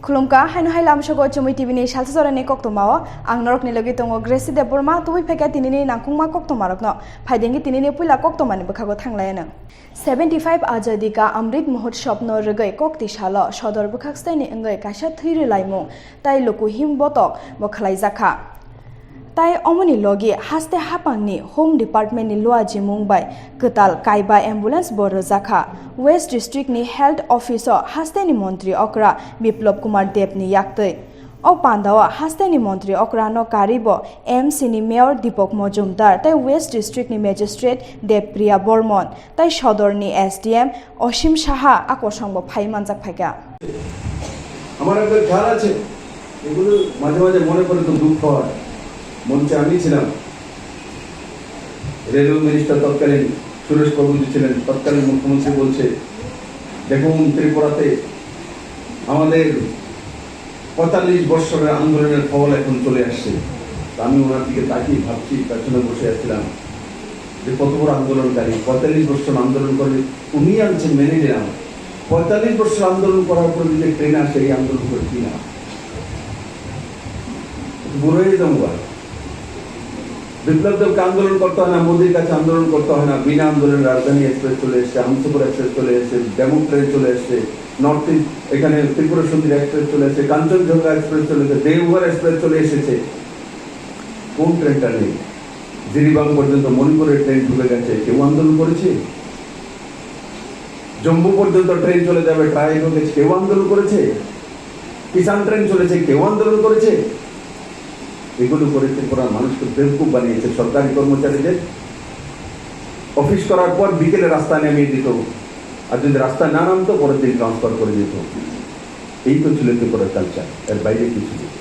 खुलुमका हायनो हाय लामसगो चुमुइ टिभिनि सालसजरानि कक्तमाव आं नरकनि लगे दङ ग्रेसि देबबर्मा तुबै फेका तिनिनि नांकुंमा कक्तमारकनो फाइदेंगि तिनिनि पुइला कक्तमानि बखागो थांलायानो 75 आजादी का अमृत महोत्सव नो रगै कक्तिशालो सदर बखाक्सताइनि अंगै कासा थैरो लाइमु ताइ लुकु हिम बतक बखलाइ जाखा ताइ अमनि लगे हास्ते हापांनि होम डिपार्टमेंटनि लुआजि मुंबाय गताल काइबा एम्बुलेंस बर जाखा वेस्ट डिस्ट्रिक्ट नि हेल्थ ऑफिसर हास्तेनि मंत्री अक्रा बिप्लब कुमार देवनि याक्तै ओ पांडावा हास्तेनि मंत्री अक्रानो कारिबो एमसी नि मेयर दीपक मजुमदार ताइ वेस्ट डिस्ट्रिक्ट नि मजिस्ट्रेट देवप्रिया बर्मन ताइ सदरनि एसडीएम असीम साहा आकर्षंबो फाइमानजाक फाइका আমার একটা খেয়াল আছে এগুলো মাঝে মাঝে মনে করে তো দুঃখ হয় মঞ্চে আমি ছিলাম রেলওয়ে মিনিস্টার তৎকালীন সুরেশ প্রভু ছিলেন তৎকালীন মুখ্যমন্ত্রী বলছে দেখুন ত্রিপুরাতে আমাদের ৪৫ বছরের আন্দোলনের ফল এখন চলে আসছে আমি ওনার দিকে তাকিয়ে ভাবছি পেছনে বসে আছিলাম যে কত বড় আন্দোলনকারী ৪৫ বছর আন্দোলন করে উনি আনছেন মেনে নিলাম ৪৫ বছর আন্দোলন করার পর যদি ট্রেন আসে এই আন্দোলন করে কি না বুড়ো হয়ে যাবো বিপ্লব দেবকে আন্দোলন করতে হয় না মোদীর কাছে আন্দোলন করতে হয় না বিনা আন্দোলনে রাজধানী এক্সপ্রেস চলে এসছে আমসুপুর এক্সপ্রেস চলে এসছে ডেমো ট্রেন চলে এসছে নর্থ ইস্ট এখানে ত্রিপুরা সুন্দরী এক্সপ্রেস চলে এসছে কাঞ্চনজঙ্ঘা এক্সপ্রেস চলে এসেছে দেওঘর এক্সপ্রেস চলে এসেছে কোন ট্রেনটা নেই জিরিবাং পর্যন্ত মণিপুরের ট্রেন ঢুকে গেছে কেউ আন্দোলন করেছে জম্মু পর্যন্ত ট্রেন চলে যাবে ট্রাই ঢুকেছে কেউ আন্দোলন করেছে কিষান ট্রেন চলেছে কেউ আন্দোলন করেছে এগুলো করে ত্রিপুরা মানুষকে বেকুব বানিয়েছে সরকারি কর্মচারীদের অফিস করার পর বিকেলে রাস্তায় নামিয়ে দিত আর যদি রাস্তায় না নামতো পরের দিন ট্রান্সফার করে দিত এই তো ছিল ত্রিপুরার কালচার এর বাইরে কিছু নেই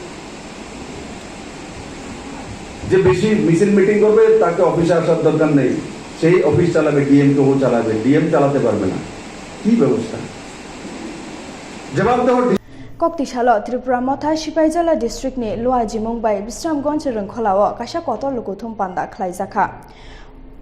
যে বেশি মিছিল মিটিং করবে তাকে অফিসে আসার দরকার নেই সেই অফিস চালাবে ডিএম কে ও চালাবে ডিএম চালাতে পারবে না কি ব্যবস্থা জবাব দেওয়ার कक्तिशालो त्रिपुरा मथा सिपाइजला डिस्ट्रिक्ट नि लुआजि मुंबाइ बिश्रामगंज रंखलाव कासा कत लुकुथुम पान्दा खलाइजाखा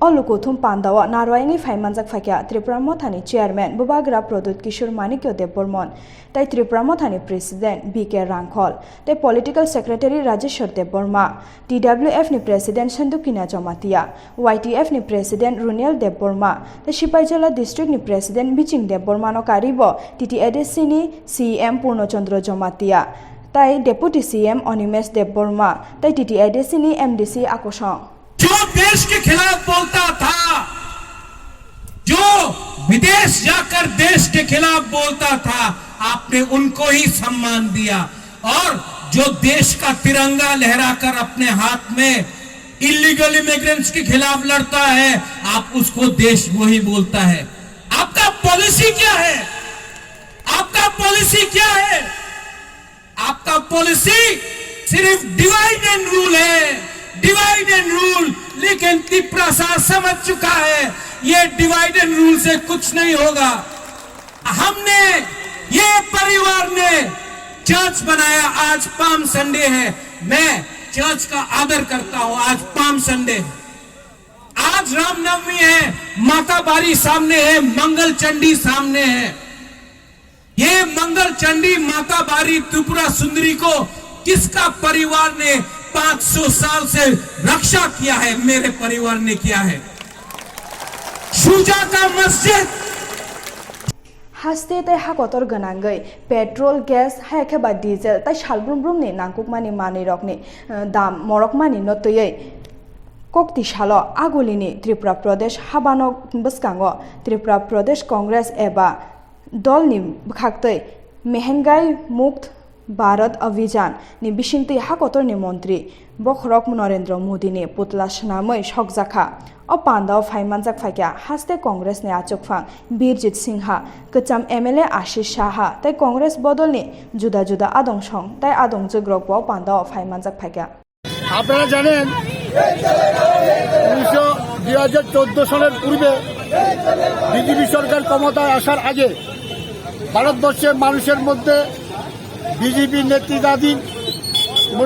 ओ लुकुथुम पान्दाव नारवायनि फाइमानजाक फाइका त्रिपुरा मथानि चेयरमैन बुबाग्रा प्रदुत किशोर मानिक्य देवबर्मन ताइ त्रिपुरा मथानि प्रेसिडेंट बीके रांखल ताइ political secretary Rajeshwar Debbarma TWF नि प्रेसिडेंट सन्दुकिना जमातिया वाईटीएफ नि प्रेसिडेंट रुनियल देवबर्मा ताइ सिपाइजला डिस्ट्रिक्ट नि प्रेसिडेंट बिचिंग देवबर्मानो कारिबो टीटीएडीसी नि सीएम पूर्णचंद्र जमातिया ताइ डेपुटी सीएम अनिमेश देवबर्मा ताइ टीटीएडीसी नि एमडीसी आकोशं जो देश के खिलाफ बोलता था जो विदेश जाकर देश के खिलाफ बोलता था आपने उनको ही सम्मान दिया और जो देश का तिरंगा लहराकर अपने हाथ में इलीगल इमिग्रेंट्स के खिलाफ लड़ता है आप उसको देशद्रोही बोलता है आपका पॉलिसी क्या है आपका पॉलिसी क्या है आपका पॉलिसी सिर्फ डिवाइड एंड रूल है डिवाइड एंड रूल लेकिन त्रिपुरा समझ चुका है ये डिवाइड एंड रूल से कुछ नहीं होगा हमने ये परिवार ने चर्च बनाया आज पाम संडे है मैं चर्च का आदर करता हूं आज पाम संडे आज रामनवमी है माता बारी सामने है मंगल चंडी सामने है ये मंगल चंडी माता बारी त्रिपुरा सुंदरी को किसका परिवार ने 500 साल से रक्षा किया है मेरे परिवार ने किया है शुजा का मस्जिद हास्ते ताइ हाकतर गनांगै पेट्रोल गैस हायखेबा डिजेल ताइ सालब्रुमब्रुम नि नांकुकमानि मानि रकनि दाम मरकमानि नतयै कक्तिशालो आगुलिनि त्रिपुरा प्रदेश हाबानो बसकांगो त्रिपुरा प्रदेश कांग्रेस एबा दलनि बखाक्तै महंगाई मुक्त भारत अभियान नि बिसिंतै हाकतरनि मंत्री बखरक नरेंद्र मोदी नि पुतला सनामै सकजाखा ओ पान्दाव फाइमानजाक फाइका हास्ते कांग्रेस नि आचुकफां बीरजित सिंहा कचाम एमएलए आशीष साहा ताइ कांग्रेस बदलनि जुदा जुदा आदंसं ताइ आदं जग्रक पान्दाव फाइमानजाक फाइका আপনারা জানেন 2014 সালের পূর্বে বিজেপি সরকার ক্ষমতায় আসার আগে ভারতবর্ষের মানুষের মধ্যে বিজেপি নেতৃত্বাধীন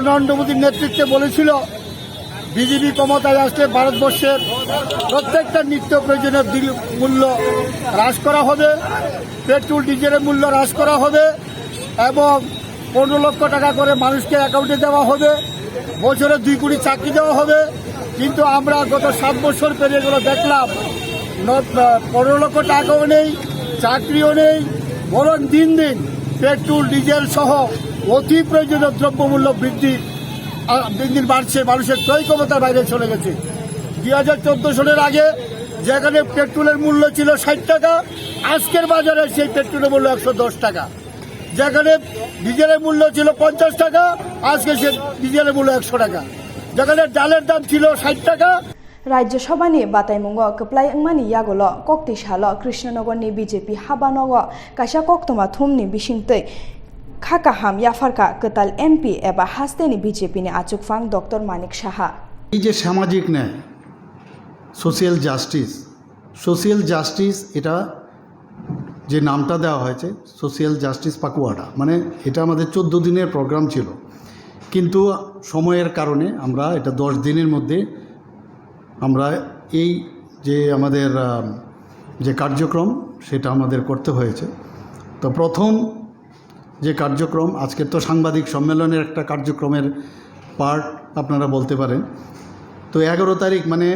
নরেন্দ্র মোদীর নেতৃত্বে বলেছিল বিজেপি ক্ষমতায় আসলে ভারতবর্ষের প্রত্যেকটা নিত্য প্রয়োজনীয় মূল্য হ্রাস করা হবে, পেট্রোল ডিজেলের মূল্য হ্রাস করা হবে এবং 15 লক্ষ টাকা করে মানুষকে অ্যাকাউন্টে দেওয়া হবে, বছরে 2 কোটি চাকরি দেওয়া হবে। কিন্তু আমরা গত 7 বছর পেরিয়ে গেল দেখলাম 15 লক্ষ টাকাও নেই, চাকরিও নেই, বরং দিন দিন পেট্রোল ডিজেল সহ অতি প্রয়োজনীয় দ্রব্যমূল্য দিন দিন বাড়ছে, মানুষের ক্রয় ক্ষমতার বাইরে চলে গেছে। 2014 সালের আগে যেখানে পেট্রোলের মূল্য ছিল 60 টাকা, আজকের বাজারে সেই পেট্রোলের মূল্য 110 টাকা। যেখানে ডিজেলের মূল্য ছিল 50 টাকা, আজকে সে ডিজেলের মূল্য 100 টাকা। যেখানে ডালের দাম ছিল 60 টাকা। রাজ্যসভানি বাতাইমুঙ্গ কপ্লাই अंगमानि यागल कक्ति साल कृष्णनगरनि बीजेपी हाबानग काशा कक्तमा थुमनि बिसिंतै खाकाहाम याफारका कताल एमपी एबा हास्तेनि बीजेपीनि आचुकफां डॉक्टर मानिक साहा। এই যে সামাজিক ন্যায়, সোশিয়াল জাস্টিস এটা যে নামটা দেওয়া হয়েছে সোশিয়াল জাস্টিস পাকুয়াটা, মানে এটা আমাদের 14 দিনের প্রোগ্রাম ছিল, কিন্তু সময়ের কারণে আমরা এটা 10 দিনের মধ্যে আমরা এই যে আমাদের যে কার্যক্রম সেটা আমাদের করতে হয়েছে। তো প্রথম যে কার্যক্রম আজকের তো সাংবাদিক সম্মেলনের একটা কার্যক্রমের পার্ট আপনারা বলতে পারেন। তো 11 তারিখ মানে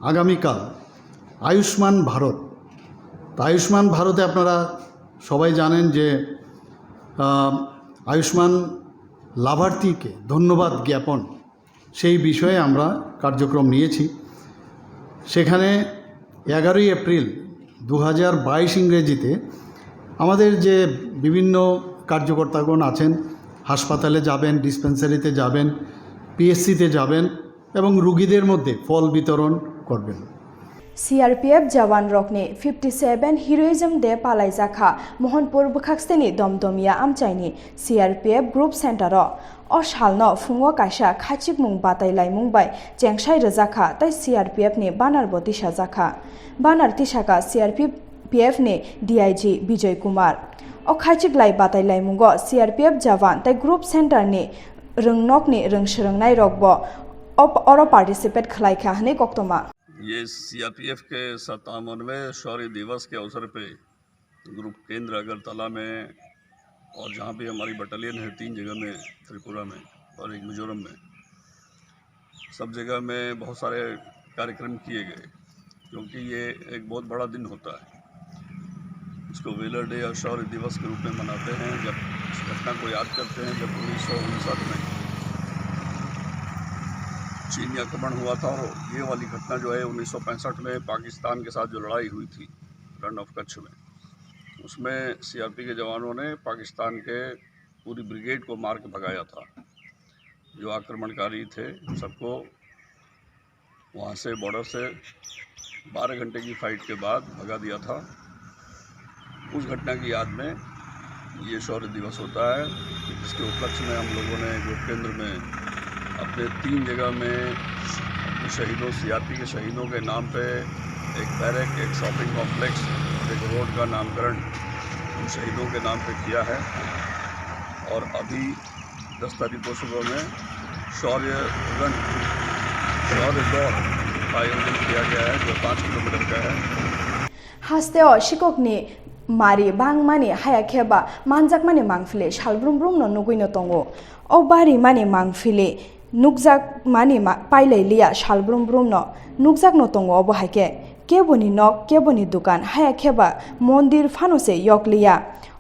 আগামীকাল আয়ুষ্মান ভারত। তো আয়ুষ্মান ভারতে আপনারা সবাই জানেন যে আয়ুষ্মান লাভার্থীকে ধন্যবাদ জ্ঞাপন, সেই বিষয়ে আমরা কার্যক্রম নিয়েছি। সেখানে 11ই এপ্রিল 2022 ইংরেজিতে আমাদের যে বিভিন্ন কার্যকর্তাগণ আছেন হাসপাতালে যাবেন, ডিসপেন্সারিতে যাবেন, পিএসসিতে যাবেন এবং রুগীদের মধ্যে ফল বিতরণ করবেন। सीआरपीएफ जवान रकनि 57 हिरोइजम डे पालायजाखा मोहनपुर बुखाक्सतेनि दमदमिया आमचाइनि सीआरपीएफ ग्रुप सेंटर अ सालनो फुङो कायसा खाचिक मुं बातायलाय मुंबाय जेंसाय रजाखा तै सीआरपीएफ नि बानार बतिसा जाखा बानार तिसाका सीआरपीएफ नि डीआईजी विजय कुमार अ खाचिक लाई बातायलाय मुंगो सीआरपीएफ जवान तै ग्रुप सेंटर नि रोंनकनि रोंसरोंनाय रकबो अर पार्टिसिपेट खलायखा हने कक्तमा। ये सीआरपीएफ के 57वें शौर्य दिवस के अवसर पे ग्रुप केंद्र अगरतला में और जहाँ पे हमारी बटालियन है 3 जगह में, त्रिपुरा में और एक मिजोरम में, सब जगह में बहुत सारे कार्यक्रम किए गए, क्योंकि ये एक बहुत बड़ा दिन होता है। इसको व्हीलर डे या शौर्य दिवस के रूप में मनाते हैं, जब इस घटना को याद करते हैं जब 1959 में चीनी आक्रमण हुआ था। और ये वाली घटना जो है 1965 में पाकिस्तान के साथ जो लड़ाई हुई थी रण ऑफ कच्छ में, उसमें सीआरपी के जवानों ने पाकिस्तान के पूरी ब्रिगेड को मार के भगाया था। जो आक्रमणकारी थे सबको वहाँ से बॉर्डर से 12 घंटे की फाइट के बाद भगा दिया था। उस घटना की याद में ये शौर्य दिवस होता है, जिसके उपलक्ष्य में हम लोगों ने ग्रुप केंद्र में अपने 3 जगह में शहीदों, सीआरपी के शहीदों के नाम पे एक बैरक, एक शॉपिंग कॉम्प्लेक्स, एक रोड का नामकरण उन शहीदों के नाम पे किया है। और अभी 10 तारीख को सुबह में शौर्य रन, शौर्य दौड़ का आयोजन किया गया है, जो 5 किलोमीटर का है। हास्ते शिकोकनि मारी बांग माने हाया खेबा मानजाक माने मांगफिले सालब्रुम ब्रुम न नुगुइनो तंगो ओ बारी माने मांगफिले नुकजाक माने पाइलै लिया सालब्रुम ब्रुम न नुकजाक न तंगो अब हाके केबोनि नक केबोनि दुकान हाया खेबा मंदिर फानुसे यक लिया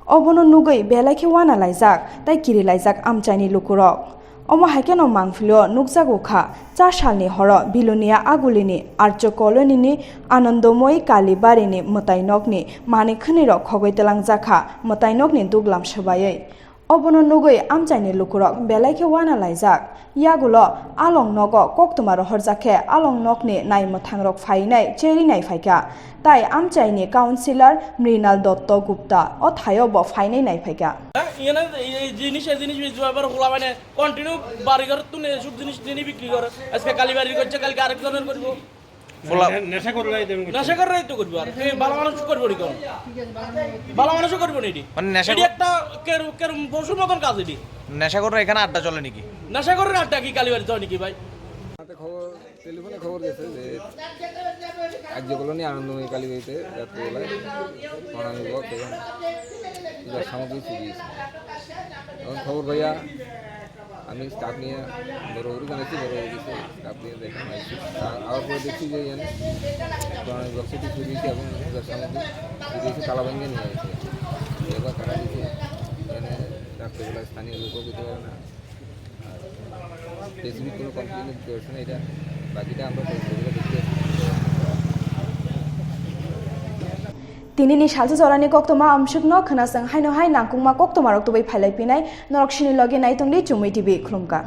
अबनो नुगै बेलाखे वाना लाइजाक ताइ किरि लाइजाक आमचाइनि लुकुरक अमो हाकेन मांगफिलो नुकजाक उखा 4 सालनि हर बिलुनिया आगुलिनि आर्च कॉलोनीनि आनंदमय कालीबारिनि मताइनकनि माने खनिर खगैतलां जाखा मताइनकनि दुगलाम सबायै अबनो नुगै आमचाइनि लुकुरक बेलाखे वाना लाइजाक यागुलो आलं नग कक्तमा रहरजाखे आलं नकनि नायमथांरक फाइनाय चेरिनाय फाइका ताइ आमचाइनि काउन्सिलर मृणाल दत्त गुप्ता अ थायब फाइनाय नायफाइका এখানে এই জিনিস ব্যাপার খোলা মানে কন্টিনিউ বাড়ি ঘর তুলে সব জিনিস নিয়ে বিক্রি করে। আজকে কালীবাড়ি করছে, কালকে আরেকজনের করবো। নেশা করে তো করবো, আর ভালো মানুষ করবো নি? ভালো মানুষও করবো না। মানে নেশা একটা পশুর মতন কাজ। এটি নেশা করে এখানে আড্ডা চলে নাকি? নেশা করে আড্ডা কি কালীবাড়ি চলে নাকি ভাই? টেলিফোনে খবর গেছে যে কার্যকলানি আনন্দময়ী কালীবাড়িতে রাত্রিবেলায় পূজার সামগ্রী চুরিয়েছে। এখন খবর ভাইয়া আমি স্টাফ নিয়ে বড়বাবুর জানাচ্ছি, বড়বাবু গেছে স্টাফ নিয়ে দেখলাম আসছি। আবার পরে দেখছি যে এখানে পুরানো বক্সটি চুরিয়েছে এবং পূজার সামগ্রী চুরিয়েছে, তালা ভেঙে নিয়ে গেছে। এবার কারা দিয়েছে এখানে রাত্রেবেলা স্থানীয় লোকও দিতে পারে না, স্পেসিফিক কোনো কমপ্লেন দিতে পারছে না। এটা বাকিটা আমরা দেখতে tinini shalsa zorani koktoma amshukno khanasang haino hai nangkungma koktomarok tubai phailai pinai norok shini loge nai tongli chumui tv khulumka.